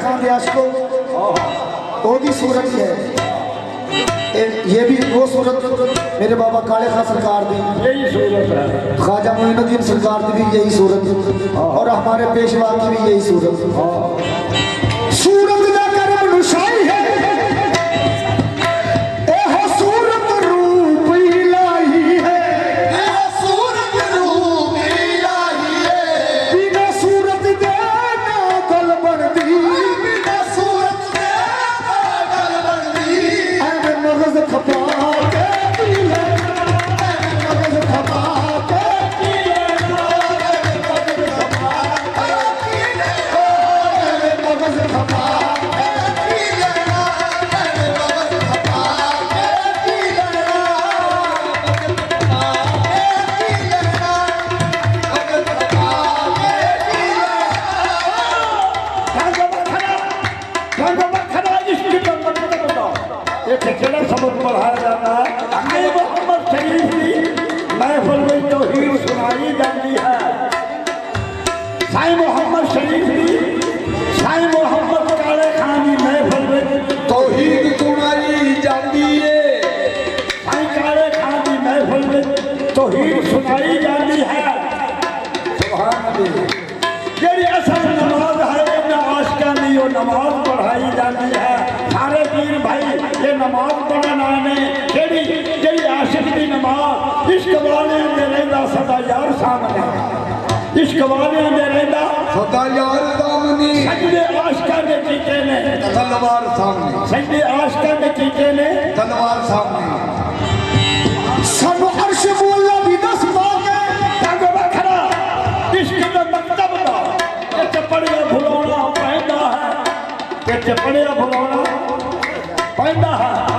खान दे आशिको ओदी सूरत ही है। ये भी वो सूरत मेरे बाबा काले खां सरकार दी यही सूरत है, ख्वाजा मोइनुद्दीन सरकार की भी यही सूरत और हमारे पेशवा की भी यही सूरत। सूरत का कर्म नुशाई है सबक पढ़ाया जाता है। मोहम्मद शरीफ की महफिल में तौहीद सुनाई जाती है। साईं मोहम्मद शरीफ की साईं मोहम्मद काले खान की महफिल में तौहीद सुनाई जाती है। साईं काले खान की महफिल में तौहीद सुनाई जाती है। सुभान अल्लाह। जेड़ी असल नमाज है आशिका नहीं वो नमाज पढ़ाई जाती है। सारे पीर भाई ये नमाज पढ़ना ने जेड़ी जेड़ी आशिक की नमाज इश्क वाले दे रहंदा सदा यार सामने, इश्क वाले दे रहंदा सदा यार सामने, सजदे आशिका दे कीते ने तलवार सामने, सजदे आशिका दे कीते ने तलवार सामने। सानू अर्श मोला भी दस मांगे तंग बखरा इश्क दा मतलब दा कि चपड़िया भुलाना पैंदा है, कि चपड़िया भुलाना पैंदा है।